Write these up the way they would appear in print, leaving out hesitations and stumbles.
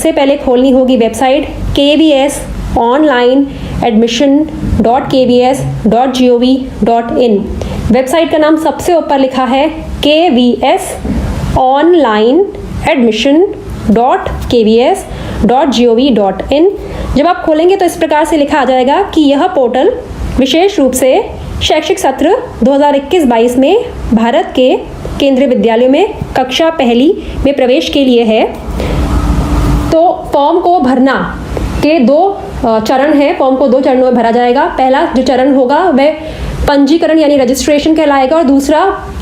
सबसे पहले खोलनी होगी वेबसाइट kvsonlineadmission.kvs.gov.in। वेबसाइट का नाम सबसे ऊपर लिखा है kvsonlineadmission.kvs.gov.in। जब आप खोलेंगे तो इस प्रकार से लिखा आ जाएगा कि यह पोर्टल विशेष रूप से शैक्षिक सत्र 2021-22 में भारत के केंद्रीय विद्यालयों में कक्षा पहली में प्रवेश के लिए है। तो फॉर्म को भरना के 2 चरण हैं। फॉर्म को 2 चरणों में भरा जाएगा। पहला जो चरण होगा वह पंजीकरण यानी रजिस्ट्रेशन कहलाएगा और दूसरा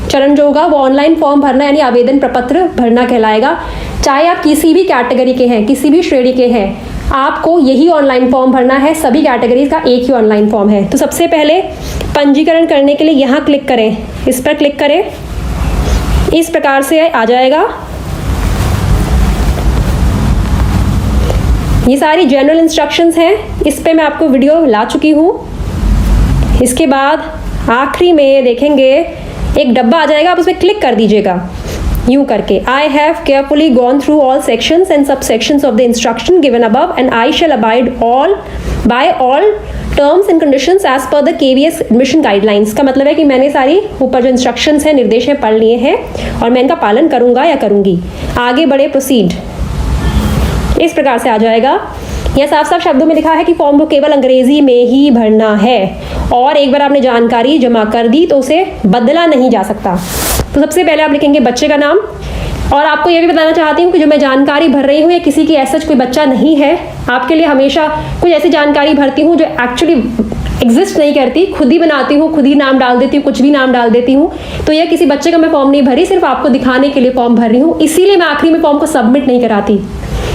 चरण जो होगा वो ऑनलाइन फॉर्म भरना यानी आवेदन प्रपत्र भरना कहलाएगा। चाहे आप किसी भी कैटेगरी के हैं, किसी भी श्रेणी के हैं, आपको यही ऑनलाइन फॉर्म भरना है। सभी कैटेगरीज का एक ही ऑनलाइन फॉर्म है। तो सबसे पहले पंजीकरण करने के लिए यहाँ क्लिक करें, इस पर क्लिक करें। इस प्रकार से आ जाएगा। ये सारी जनरल इंस्ट्रक्शंस हैं, इस पे मैं आपको वीडियो ला चुकी हूँ। इसके बाद आखिरी में देखेंगे एक डब्बा आ जाएगा, आप उस पर क्लिक कर दीजिएगा यूं करके। I have carefully gone through all sections and sub sections of the instruction given above and I shall abide all by all terms and conditions as per the KVS admission guidelines. का मतलब है कि मैंने सारी ऊपर जो instructions हैं, निर्देश हैं, पढ़ लिए हैं और मैं इनका पालन करूंगा या करूंगी। आगे बढ़े, प्रोसीड। इस प्रकार से आ जाएगा। यह साफ साफ शब्दों में लिखा है कि फॉर्म को केवल अंग्रेजी में ही भरना है और एक बार आपने जानकारी जमा कर दी तो उसे बदला नहीं जा सकता। तो सबसे पहले आप लिखेंगे बच्चे का नाम। और आपको यह भी बताना चाहती हूँ कि जो मैं जानकारी भर रही हूँ ये किसी की ऐसा कोई बच्चा नहीं है। आपके लिए हमेशा कुछ ऐसी जानकारी भरती हूँ जो एक्चुअली एग्जिस्ट नहीं करती, खुद ही बनाती हूँ, खुद ही नाम डाल देती हूँ, कुछ भी नाम डाल देती हूँ। तो यह किसी बच्चे का मैं फॉर्म नहीं भरी, सिर्फ आपको दिखाने के लिए फॉर्म भर रही हूँ। इसीलिए मैं आखिरी में फॉर्म को सबमिट नहीं कराती।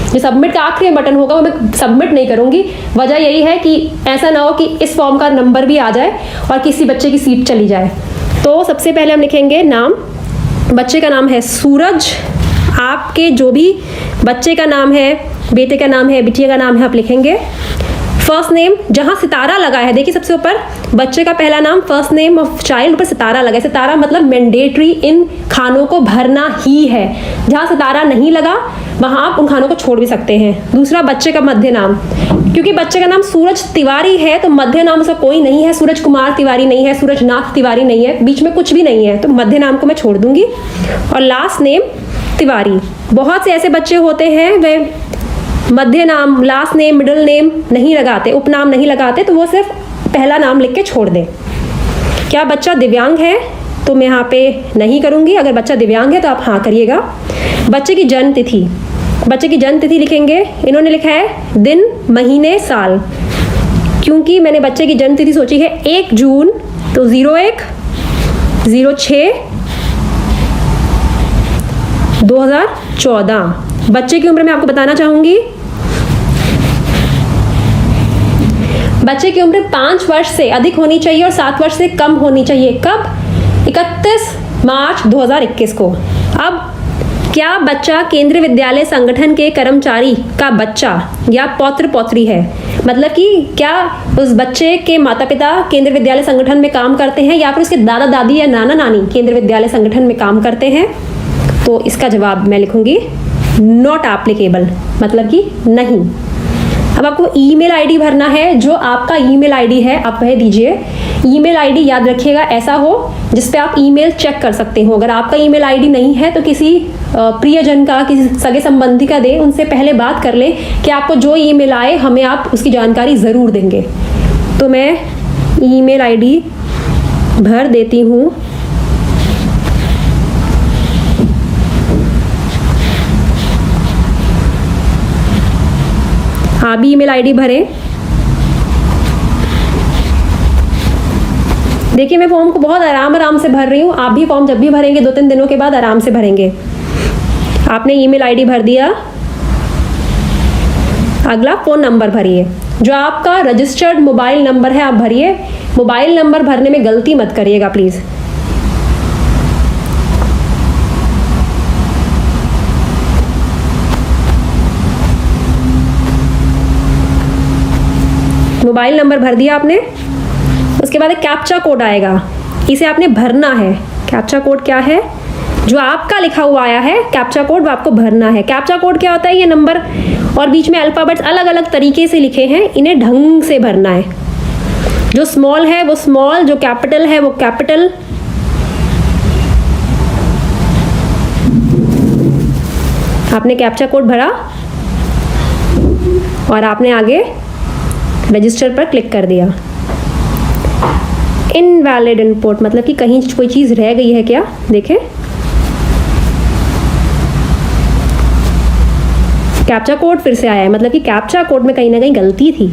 जो सबमिट का आखिरी बटन होगा वो मैं सबमिट नहीं करूंगी। वजह यही है कि ऐसा ना हो कि इस फॉर्म का नंबर भी आ जाए और किसी बच्चे की सीट चली जाए। तो सबसे पहले हम लिखेंगे नाम। बच्चे का नाम है सूरज। आपके जो भी बच्चे का नाम है, बेटे का नाम है, बिटिया का नाम है, आप लिखेंगे। फर्स्ट नेम, जहाँ सितारा लगा है, देखिए सबसे ऊपर बच्चे का पहला नाम, फर्स्ट नेम ऑफ चाइल्ड, ऊपर सितारा लगा है। सितारा मतलब मैंडेटरी, इन खानों को भरना ही है। जहाँ सितारा नहीं लगा वहाँ आप उन खानों को छोड़ भी सकते हैं। दूसरा, बच्चे का मध्य नाम। क्योंकि बच्चे का नाम सूरज तिवारी है तो मध्य नाम उसका कोई नहीं है। सूरज कुमार तिवारी नहीं है, सूरज नाथ तिवारी नहीं है, बीच में कुछ भी नहीं है, तो मध्य नाम को मैं छोड़ दूंगी। और लास्ट नेम तिवारी। बहुत से ऐसे बच्चे होते हैं वे मध्य नाम, लास्ट नेम, मिडिल नेम नहीं लगाते, उपनाम नहीं लगाते, तो वो सिर्फ पहला नाम लिख के छोड़ दें। क्या बच्चा दिव्यांग है? तो मैं यहाँ पे नहीं करूँगी। अगर बच्चा दिव्यांग है तो आप हाँ करिएगा। बच्चे की जन्म तिथि। बच्चे की जन्म तिथि लिखेंगे। इन्होंने लिखा है दिन, महीने, साल। क्योंकि मैंने बच्चे की जन्म तिथि सोची है 1 जून, तो 01/06/2014। बच्चे की उम्र मैं आपको बताना चाहूंगी। बच्चे की उम्र 5 वर्ष से अधिक होनी चाहिए और 7 वर्ष से कम होनी चाहिए। कब? 31 मार्च 2021 को। अब क्या बच्चा केंद्रीय विद्यालय संगठन के कर्मचारी का बच्चा या पौत्र पौत्री है? मतलब कि क्या उस बच्चे के माता पिता केंद्रीय विद्यालय संगठन में काम करते हैं या फिर उसके दादा दादी या नाना नानी केंद्रीय विद्यालय संगठन में काम करते हैं? तो इसका जवाब मैं लिखूंगी नॉट एप्लीकेबल, मतलब कि नहीं। अब आपको ईमेल आईडी भरना है। जो आपका ईमेल आईडी है आप वह दीजिए। ईमेल आईडी याद रखिएगा ऐसा हो जिस पे आप ईमेल चेक कर सकते हो। अगर आपका ईमेल आईडी नहीं है तो किसी प्रियजन का, किसी सगे संबंधी का दें। उनसे पहले बात कर लें कि आपको जो ईमेल आए हमें आप उसकी जानकारी ज़रूर देंगे। तो मैं ईमेल आईडी भर देती हूँ। आप भी ईमेल आईडी भरें। देखिए मैं फॉर्म को बहुत आराम से भर रही हूँ। आप भी फॉर्म जब भी भरेंगे 2-3 दिनों के बाद आराम से भरेंगे। आपने ईमेल आईडी भर दिया। अगला फ़ोन नंबर भरिए। जो आपका रजिस्टर्ड मोबाइल नंबर है आप भरिए। मोबाइल नंबर भरने में गलती मत करिएगा प्लीज़। मोबाइल नंबर भर दिया आपने। उसके बाद एक कैप्चा कोड आएगा, इसे आपने भरना है। कैप्चा कोड क्या है? जो आपका लिखा हुआ आया है कैप्चा कोड वो आपको भरना है। कैप्चा कोड क्या होता है? ये नंबर और बीच में अल्फ़ाबेट्स अलग अलग तरीके से लिखे हैं, इन्हें ढंग से भरना है। जो स्मॉल है वो स्मॉल, जो कैपिटल है वो कैपिटल। आपने कैप्चा कोड भरा और आपने आगे रजिस्टर पर क्लिक कर दिया। इनवैलिड इनपुट मतलब कि कहीं कोई चीज़ रह गई है क्या? देखें, कैप्चा कोड फिर से आया है, मतलब कि कैप्चा कोड में कहीं ना कहीं गलती थी।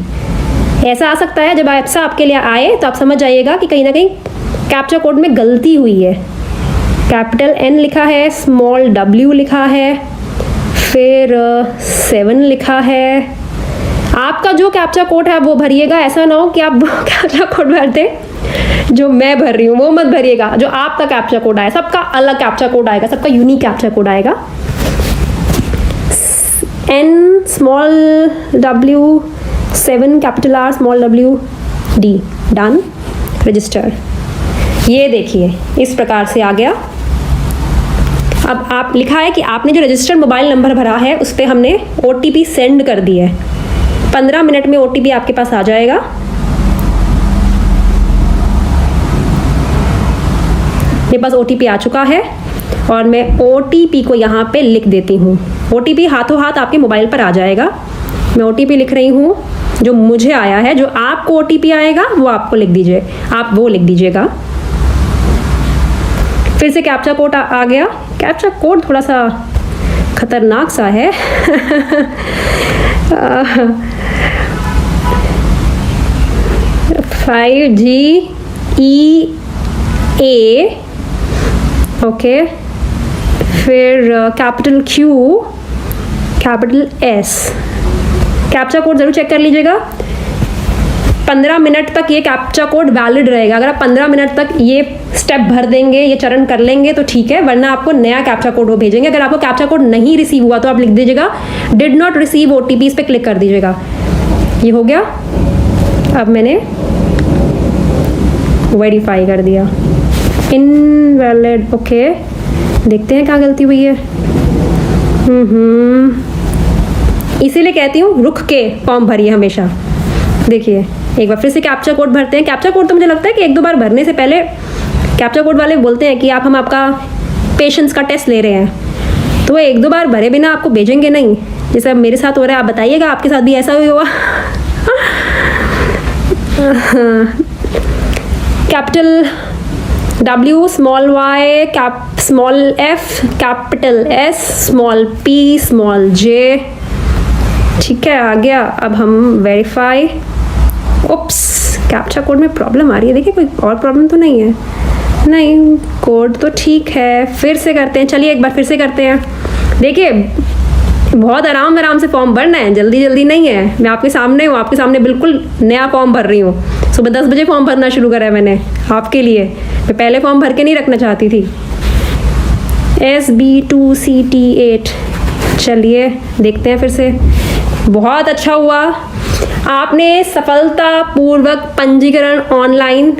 ऐसा आ सकता है, जब ऐसा आपके लिए आए तो आप समझ जाइएगा कि कहीं ना कहीं कैप्चा कोड में गलती हुई है। कैपिटल N लिखा है, स्मॉल W लिखा है, फिर 7 लिखा है। आपका जो कैप्चा कोड है वो भरिएगा, ऐसा ना हो कि आप कैप्चा कोड भर दें जो मैं भर रही हूँ, वो मत भरिएगा। जो आपका कैप्चा कोड आया, सबका अलग कैप्चा कोड आएगा, सबका यूनिक कैप्चा कोड आएगा। N small W 7 capital R small W D, done, register. ये देखिए इस प्रकार से आ गया। अब आप लिखा है कि आपने जो रजिस्टर्ड मोबाइल नंबर भरा है उस पर हमने OTP सेंड कर दिया है। 15 मिनट में OTP आपके पास आ जाएगा। मेरे पास OTP आ चुका है और मैं OTP को यहाँ पे लिख देती हूँ। OTP हाथों हाथ आपके मोबाइल पर आ जाएगा। मैं OTP लिख रही हूँ जो मुझे आया है। जो आपको OTP आएगा वो आपको लिख दीजिए, आप वो लिख दीजिएगा। फिर से कैप्चा कोड आ गया। कैप्चा कोड थोड़ा सा खतरनाक सा है। 5GEA, ओके, फिर capital Q, capital S। Captcha code ज़रूर चेक कर लीजिएगा। 15 मिनट तक ये कैप्चा कोड वैलिड रहेगा। अगर आप 15 मिनट तक ये स्टेप भर देंगे, ये चरण कर लेंगे तो ठीक है, वरना आपको नया कैप्चा कोड वो भेजेंगे। अगर आपको कैप्चा कोड नहीं रिसीव हुआ तो आप लिख दीजिएगा डिड नॉट रिसीव OTP, इस पर क्लिक कर दीजिएगा। ये हो गया। अब मैंने वेरीफाई कर दिया। इनवैलिड, ओके, देखते हैं क्या गलती हुई है। इसीलिए कहती हूँ रुक के फॉर्म भरिए हमेशा। देखिए एक बार फिर से कैप्चा कोड भरते हैं। कैप्चा कोड तो मुझे लगता है कि 1-2 बार भरने से पहले कैप्चा कोड वाले बोलते हैं कि हम आपका पेशेंस का टेस्ट ले रहे हैं, तो वो 1-2 बार भरे बिना आपको भेजेंगे नहीं। जैसे अब मेरे साथ हो रहा है, आप बताइएगा आपके साथ भी ऐसा ही हुआ। Capital W small Y small F capital S small P small J, ठीक है, आ गया। अब हम वेरीफाई। उप्स, कैप्चा कोड में प्रॉब्लम आ रही है। देखिए कोई और प्रॉब्लम तो नहीं है, नहीं, कोड तो ठीक है। फिर से करते हैं, चलिए एक बार फिर से करते हैं। देखिए बहुत आराम से फॉर्म भरना है, जल्दी जल्दी नहीं है। मैं आपके सामने हूँ, आपके सामने बिल्कुल नया फॉर्म भर रही हूँ। सुबह 10 बजे फॉर्म भरना शुरू करा है मैंने आपके लिए। मैं पहले फॉर्म भर के नहीं रखना चाहती थी। SB2CT8, चलिए देखते हैं फिर से। बहुत अच्छा हुआ, आपने सफलतापूर्वक पंजीकरण ऑनलाइन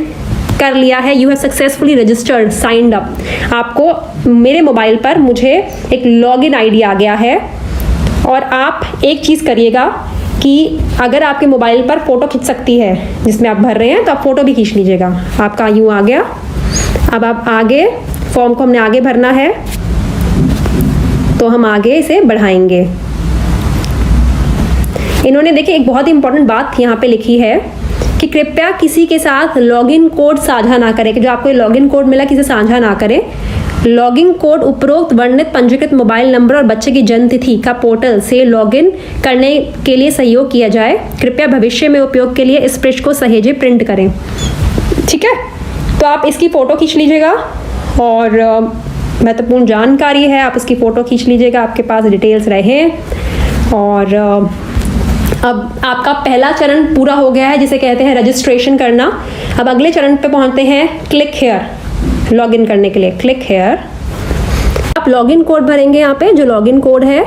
कर लिया है। You have successfully registered, signed up. आपको मेरे मोबाइल पर मुझे एक लॉगिन आईडी आ गया है। और आप एक चीज़ करिएगा कि अगर आपके मोबाइल पर फ़ोटो खींच सकती है जिसमें आप भर रहे हैं, तो आप फ़ोटो भी खींच लीजिएगा। आपका यूँ आ गया। अब आप आगे फॉर्म को हमने आगे भरना है, तो हम आगे इसे बढ़ाएंगे। इन्होंने देखिए एक बहुत ही इंपॉर्टेंट बात यहाँ पे लिखी है कि कृपया किसी के साथ लॉगिन कोड साझा ना करें, कि जो आपको लॉगिन कोड मिला किसी साझा ना करें। लॉगिन कोड उपरोक्त वर्णित पंजीकृत मोबाइल नंबर और बच्चे की जन्म तिथि का पोर्टल से लॉगिन करने के लिए सहयोग किया जाए। कृपया भविष्य में उपयोग के लिए इस पृष्ठ को सहेजे प्रिंट करें। ठीक है, तो आप इसकी फ़ोटो खींच लीजिएगा और महत्वपूर्ण जानकारी है, आप इसकी फ़ोटो खींच लीजिएगा, आपके पास डिटेल्स रहे। और अब आपका पहला चरण पूरा हो गया है, जिसे कहते हैं रजिस्ट्रेशन करना। अब अगले चरण पे पहुंचते हैं, क्लिक हेयर, लॉगिन करने के लिए क्लिक हेयर। आप लॉगिन कोड भरेंगे यहाँ पे, जो लॉगिन कोड है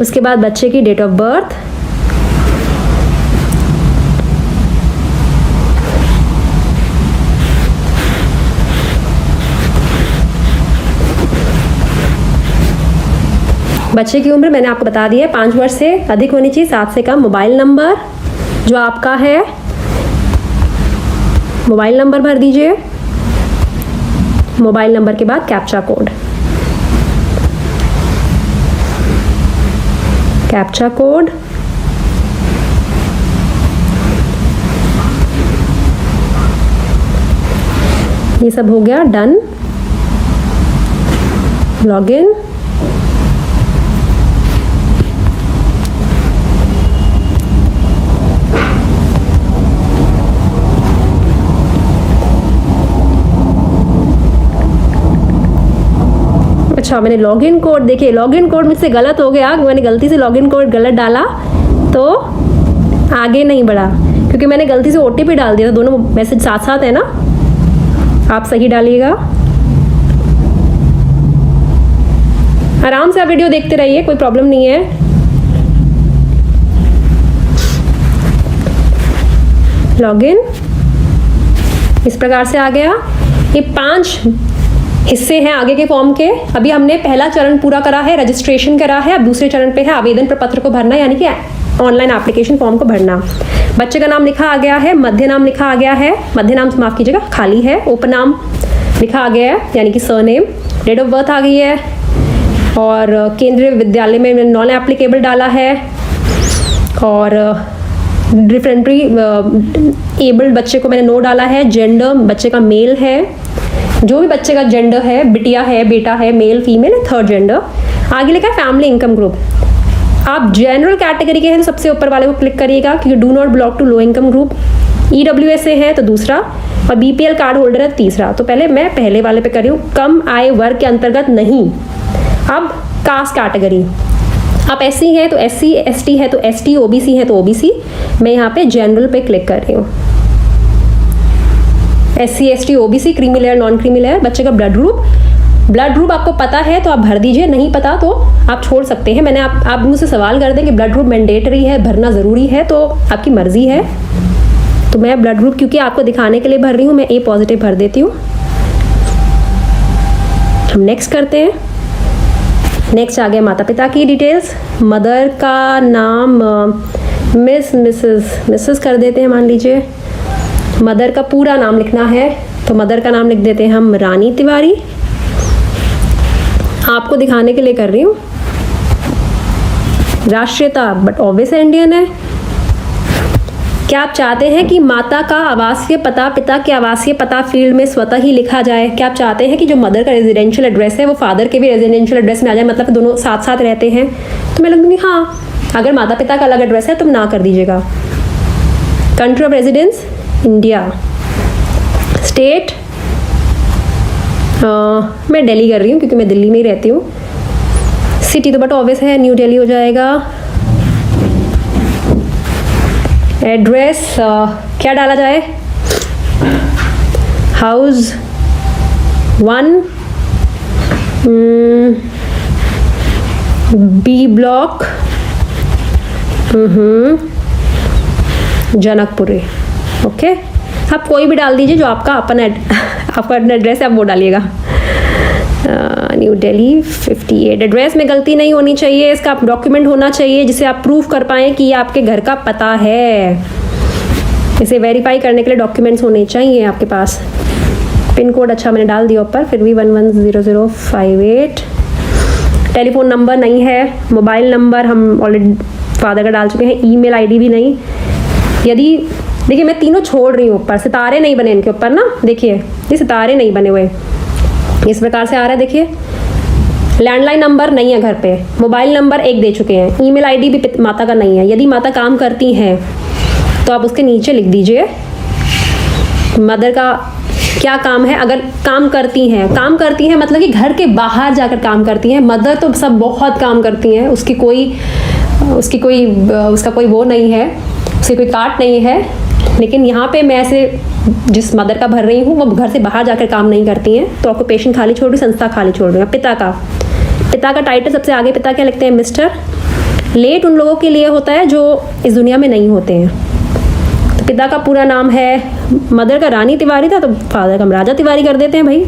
उसके बाद बच्चे की डेट ऑफ बर्थ, बच्चे की उम्र मैंने आपको बता दी है, 5 वर्ष से अधिक होनी चाहिए, 7 से कम। मोबाइल नंबर जो आपका है, मोबाइल नंबर भर दीजिए। मोबाइल नंबर के बाद कैप्चा कोड, कैप्चा कोड, ये सब हो गया डन। लॉगिन, अच्छा मैंने लॉगिन कोड, देखिए लॉगिन कोड मुझसे गलत हो गया, मैंने गलती से लॉगिन कोड गलत डाला तो आगे नहीं बढ़ा, क्योंकि मैंने गलती से OTP डाल दिया था। दोनों मैसेज साथ साथ है ना, आप सही डालिएगा। आराम से आप वीडियो देखते रहिए, कोई प्रॉब्लम नहीं है। लॉगिन इस प्रकार से आ गया। ये 5 हिस्से हैं आगे के फॉर्म के। अभी हमने पहला चरण पूरा करा है, रजिस्ट्रेशन करा है। अब दूसरे चरण पे है आवेदन प्रपत्र को भरना, यानी कि ऑनलाइन एप्लीकेशन फॉर्म को भरना। बच्चे का नाम लिखा आ गया है, मध्य नाम लिखा आ गया है, मध्य नाम माफ कीजिएगा खाली है, उपनाम लिखा आ गया है यानी कि सरनेम, डेट ऑफ बर्थ आ गई है, और केंद्रीय विद्यालय में मैंने नॉन एप्लीकेबल डाला है, और डिफरेंटली एबल्ड बच्चे को मैंने नो डाला है। जेंडर बच्चे का मेल है, जो भी बच्चे का जेंडर है, बिटिया है, बेटा है, मेल फीमेल, थर्ड जेंडर। आगे लिखा है फैमिली इनकम ग्रुप। आप जनरल कैटेगरी के हैं तो सबसे ऊपर वाले को क्लिक करिएगा, क्योंकि do not belong to low income group. EWS से है तो दूसरा, और BPL कार्ड होल्डर है तीसरा। तो पहले मैं पहले वाले पे कर रही हूँ, कम आय वर्ग के अंतर्गत नहीं। अब कास्ट कैटेगरी, आप SC हैं तो SC, ST है तो ST, OBC है तो OBC। मैं यहाँ पे जनरल पे क्लिक कर रही हूँ। SC, ST, OBC, creamy layer, non creamy layer. बच्चे का ब्लड ग्रुप आपको पता है तो आप भर दीजिए, नहीं पता तो आप छोड़ सकते हैं। मैंने आप मुझसे सवाल कर दें कि ब्लड ग्रुप मैंडेटरी है, भरना ज़रूरी है, तो आपकी मर्जी है। तो मैं ब्लड ग्रुप क्योंकि आपको दिखाने के लिए भर रही हूँ, मैं A पॉजिटिव भर देती हूँ। हम नेक्स्ट करते हैं। नेक्स्ट आ गया माता पिता की डिटेल्स। मदर का नाम मिसेस कर देते हैं, मान लीजिए। मदर का पूरा नाम लिखना है तो मदर का नाम लिख देते हैं हम रानी तिवारी। आपको दिखाने के लिए कर रही हूँ। राष्ट्रीयता बट ऑब्वियस इंडियन है। क्या आप चाहते हैं कि माता का आवासीय पता पिता के आवासीय पता फील्ड में स्वतः ही लिखा जाए? क्या आप चाहते हैं कि जो मदर का रेजिडेंशियल एड्रेस है वो फादर के भी रेजिडेंशियल एड्रेस में आ जाए, मतलब दोनों साथ साथ रहते हैं? तो मैं लगूंगी हाँ। अगर माता पिता का अलग एड्रेस है तो ना कर दीजिएगा। Country of residence India. State मैं दिल्ली कर रही हूँ क्योंकि मैं दिल्ली में ही रहती हूँ। सिटी तो बट ऑब्वियस है, न्यू दिल्ली हो जाएगा। एड्रेस क्या डाला जाए? House 1 B block Janakpuri. Okay, आप कोई भी डाल दीजिए जो आपका आपका एड्रेस है, आप वो डालिएगा। न्यू दिल्ली 58। एड्रेस में गलती नहीं होनी चाहिए, इसका डॉक्यूमेंट होना चाहिए जिसे आप प्रूफ कर पाएँ कि ये आपके घर का पता है। इसे वेरीफाई करने के लिए डॉक्यूमेंट्स होने चाहिए आपके पास। पिन कोड अच्छा मैंने डाल दिया ऊपर, फिर भी 110058। टेलीफोन नंबर नहीं है। मोबाइल नंबर हम ऑलरेडी फादर का डाल चुके हैं। ईमेल आईडी भी नहीं। यदि देखिए मैं तीनों छोड़ रही हूँ, ऊपर सितारे नहीं बने इनके ऊपर ना, देखिए ये सितारे नहीं बने हुए, इस प्रकार से आ रहा है। देखिए लैंडलाइन नंबर नहीं है घर पे। मोबाइल नंबर 1 दे चुके हैं। ईमेल आईडी भी माता का नहीं है। यदि माता काम करती हैं तो आप उसके नीचे लिख दीजिए मदर का क्या काम है। अगर काम करती हैं मतलब कि घर के बाहर जाकर काम करती हैं। मदर तो सब बहुत काम करती हैं, उसका कोई वो नहीं है, उसकी कोई काट नहीं है। लेकिन यहाँ पे मैं ऐसे जिस मदर का भर रही हूँ वो घर से बाहर जाकर काम नहीं करती हैं, तो ऑक्यूपेशन खाली छोड़ रही, संस्था खाली छोड़ रही हूँ। पिता का टाइटल सबसे आगे, पिता क्या लिखते हैं? मिस्टर। लेट उन लोगों के लिए होता है जो इस दुनिया में नहीं होते हैं। तो पिता का पूरा नाम है, मदर का रानी तिवारी था तो फादर का हम राजा तिवारी कर देते हैं भाई,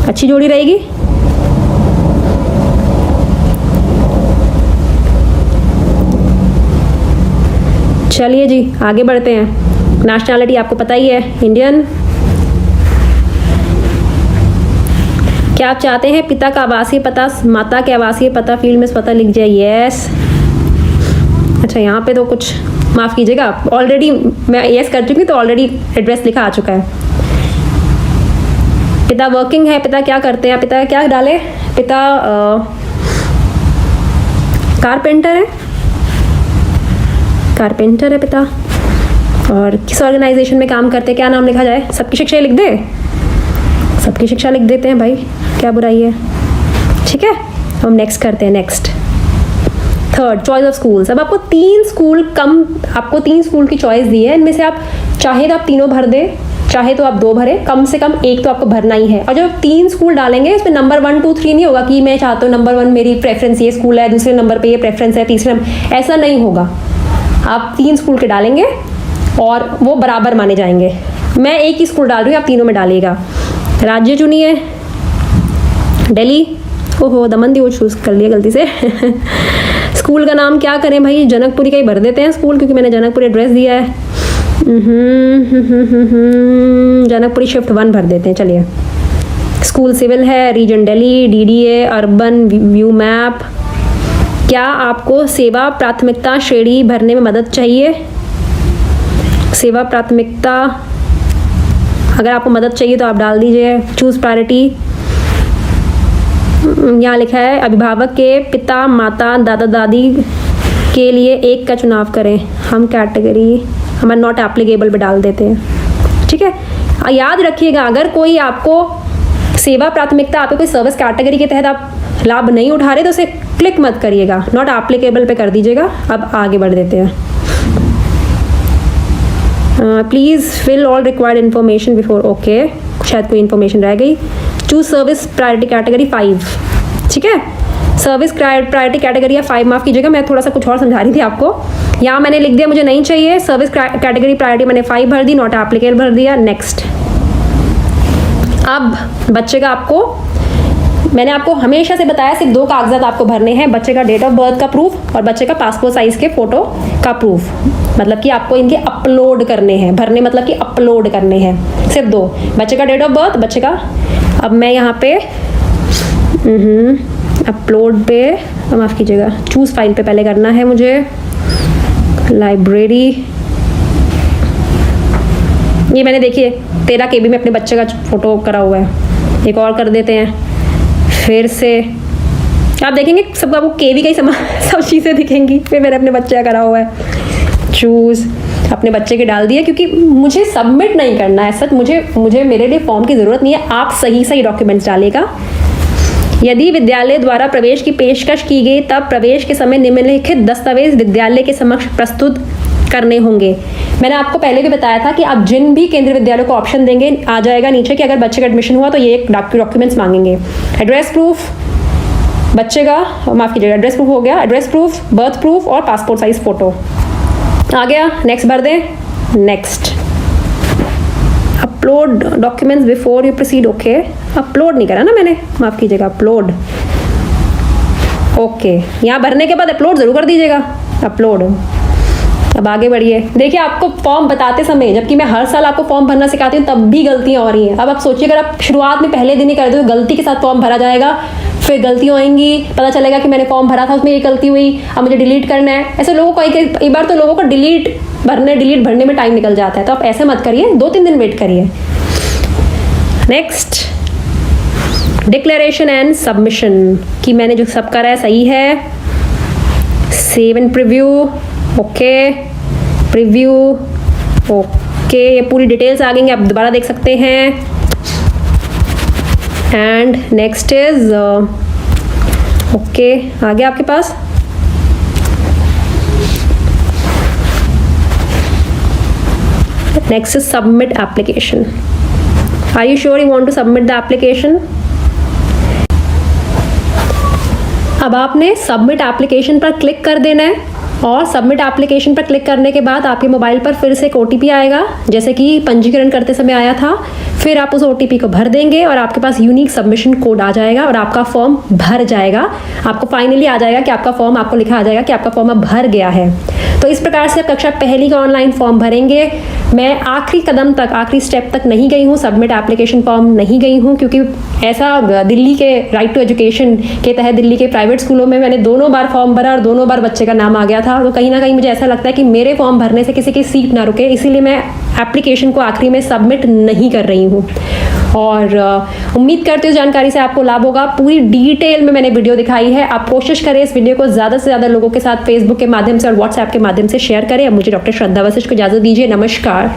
अच्छी जोड़ी रहेगी। चलिए जी आगे बढ़ते हैं। नेशनैलिटी आपको पता ही है, इंडियन। क्या आप चाहते हैं पिता का आवासीय पता माता के आवासीय पता फील्ड में पता लिख जाए? यस। अच्छा यहाँ पे तो कुछ माफ़ कीजिएगा, ऑलरेडी मैं यस कर चुकी हूँ तो ऑलरेडी एड्रेस लिखा आ चुका है। पिता वर्किंग है, पिता क्या करते हैं, पिता क्या डाले? पिता कारपेंटर है, कारपेंटर है पिता। और किस ऑर्गेनाइजेशन में काम करते हैं, क्या नाम लिखा जाए? सबकी शिक्षा लिख दे, सबकी शिक्षा लिख देते हैं भाई, क्या बुराई है। ठीक है, हम नेक्स्ट करते हैं। Next third, choice of schools. अब आपको 3 स्कूल की चॉइस दी है, इनमें से आप चाहे तो आप तीनों भर दें, चाहे तो आप 2 भरें, कम से कम एक तो आपको भरना ही है। और जब 3 स्कूल डालेंगे इसमें नंबर 1 2 3 नहीं होगा कि मैं चाहता हूँ नंबर 1 मेरी प्रेफरेंस ये स्कूल है, दूसरे नंबर पे ये प्रेफरेंस है, तीसरे नंबर, ऐसा नहीं होगा। आप 3 स्कूल के डालेंगे और वो बराबर माने जाएंगे। मैं एक ही स्कूल डाल रही हूँ, आप तीनों में डालिएगा। राज्य चुनिए, दिल्ली। ओहो दमन चूज़ कर लिया गलती से। स्कूल का नाम क्या करें भाई? जनकपुरी का ही भर देते हैं स्कूल, क्योंकि मैंने जनकपुरी एड्रेस दिया है। जनकपुरी शिफ्ट 1 भर देते हैं। चलिए, स्कूल सिविल है, region Delhi, DDA, urban, view map. क्या आपको सेवा प्राथमिकता श्रेणी भरने में मदद चाहिए? सेवा प्राथमिकता अगर आपको मदद चाहिए तो आप डाल दीजिए। चूज़ प्रायोरिटी, यहाँ लिखा है अभिभावक के पिता माता दादा दादी के लिए एक का चुनाव करें। हम कैटेगरी हमारा नॉट एप्लीकेबल पे डाल देते हैं। ठीक है, याद रखिएगा अगर कोई आपको सेवा प्राथमिकता, आपको कोई सर्विस कैटेगरी के तहत आप लाभ नहीं उठा रहे तो उसे क्लिक मत करिएगा, नॉट एप्लीकेबल पे कर दीजिएगा। अब आगे बढ़ देते हैं। Please fill all required information before. Okay, शायद कोई इन्फॉर्मेशन रह गई। Choose service priority category 5। ठीक है, सर्विस प्रायोरिटी कैटेगरी या 5 माफ़ कीजिएगा, मैं थोड़ा सा कुछ और समझा रही थी आपको। यहाँ मैंने लिख दिया मुझे नहीं चाहिए, सर्विस कैटेगरी प्रायोरिटी मैंने 5 भर दी, नॉट एप्लीकेबल भर दिया। नेक्स्ट। अब बच्चे का मैंने आपको हमेशा से बताया सिर्फ 2 कागजात आपको भरने हैं, बच्चे का डेट ऑफ बर्थ का प्रूफ और बच्चे का पासपोर्ट साइज के फोटो का प्रूफ। मतलब कि आपको इनके अपलोड करने हैं, भरने मतलब कि अपलोड करने हैं, सिर्फ 2, बच्चे का डेट ऑफ बर्थ, बच्चे का। अब मैं यहाँ पे अपलोड पे माफ़ कीजिएगा, चूज़ फाइल पे पहले करना है मुझे। लाइब्रेरी, ये मैंने देखिए 13 KB में अपने बच्चे का फ़ोटो करा हुआ है। एक और कर देते हैं, फिर से आप देखेंगे सबका आपको KB का ही सब चीज़ें दिखेंगी। फिर मैंने अपने बच्चे का करा हुआ है, चूज़ अपने बच्चे के डाल दिया, क्योंकि मुझे सबमिट नहीं करना है सच, मुझे मेरे लिए फॉर्म की ज़रूरत नहीं है। आप सही डॉक्यूमेंट्स डालिएगा। यदि विद्यालय द्वारा प्रवेश की पेशकश की गई तब प्रवेश के समय निम्नलिखित दस्तावेज विद्यालय के समक्ष प्रस्तुत करने होंगे। मैंने आपको पहले भी बताया था कि आप जिन भी केंद्रीय विद्यालयों को ऑप्शन देंगे आ जाएगा नीचे कि अगर बच्चे का एडमिशन हुआ तो ये एक डॉक्यूमेंट्स मांगेंगे। एड्रेस प्रूफ बच्चे का, माफ़ कीजिएगा, एड्रेस प्रूफ हो गया, एड्रेस प्रूफ, बर्थ प्रूफ और पासपोर्ट साइज फ़ोटो आ गया। नेक्स्ट भर दें। Next, upload documents before you proceed. Okay, upload नहीं करा ना मैंने, माफ़ कीजिएगा, अपलोड। ओके, यहाँ भरने के बाद अपलोड ज़रूर कर दीजिएगा, अपलोड। अब आगे बढ़िए। देखिए आपको फॉर्म बताते समय, जबकि मैं हर साल आपको फॉर्म भरना सिखाती हूँ, तब भी गलतियाँ हो रही हैं। अब आप सोचिए अगर आप शुरुआत में पहले दिन ही कर दो तो गलती के साथ फॉर्म भरा जाएगा, फिर गलतियाँ आएंगी, पता चलेगा कि मैंने फॉर्म भरा था उसमें ये गलती हुई, अब मुझे डिलीट करना है। ऐसे लोगों को एक बार तो लोगों को डिलीट भरने में टाइम निकल जाता है, तो आप ऐसे मत करिए, 2-3 दिन वेट करिए। नेक्स्ट, डिक्लेरेशन एंड सबमिशन कि मैंने जो सब करा है सही है। Save and preview, okay, preview, okay, ये पूरी डिटेल्स आ गई, आप दोबारा देख सकते हैं। एंड नेक्स्ट इज ओके, आ गया आपके पास। Next is submit application. Are you sure you want to submit the application? अब आपने सबमिट एप्लीकेशन पर क्लिक कर देना है और सबमिट एप्लीकेशन पर क्लिक करने के बाद आपके मोबाइल पर फिर से एक OTP आएगा, जैसे कि पंजीकरण करते समय आया था। फिर आप उस OTP को भर देंगे और आपके पास यूनिक सबमिशन कोड आ जाएगा और आपका फॉर्म भर जाएगा। आपको फाइनली आ जाएगा कि आपका फॉर्म, आपको लिखा आ जाएगा कि आपका फॉर्म अब भर गया है। तो इस प्रकार से आप कक्षा पहली का ऑनलाइन फॉर्म भरेंगे। मैं आखिरी कदम तक, आखिरी स्टेप तक नहीं गई हूँ, सबमिट एप्लीकेशन फॉर्म नहीं गई हूँ, क्योंकि ऐसा दिल्ली के राइट टू एजुकेशन के तहत दिल्ली के प्राइवेट स्कूलों में मैंने दोनों बार फॉर्म भरा और दोनों बार बच्चे का नाम आ गया था। तो कहीं ना कहीं मुझे ऐसा लगता है कि मेरे फॉर्म भरने से किसी की सीट ना रुके, इसीलिए मैं एप्लीकेशन को आखिरी में सबमिट नहीं कर रही हूँ। और उम्मीद करती हूँ जानकारी से आपको लाभ होगा। पूरी डिटेल में मैंने वीडियो दिखाई है। आप कोशिश करें इस वीडियो को ज़्यादा से ज़्यादा लोगों के साथ फेसबुक के माध्यम से और व्हाट्सएप के माध्यम से शेयर करें। अब मुझे डॉक्टर श्रद्धा वशिष्ठ को इजाज़त दीजिए। नमस्कार।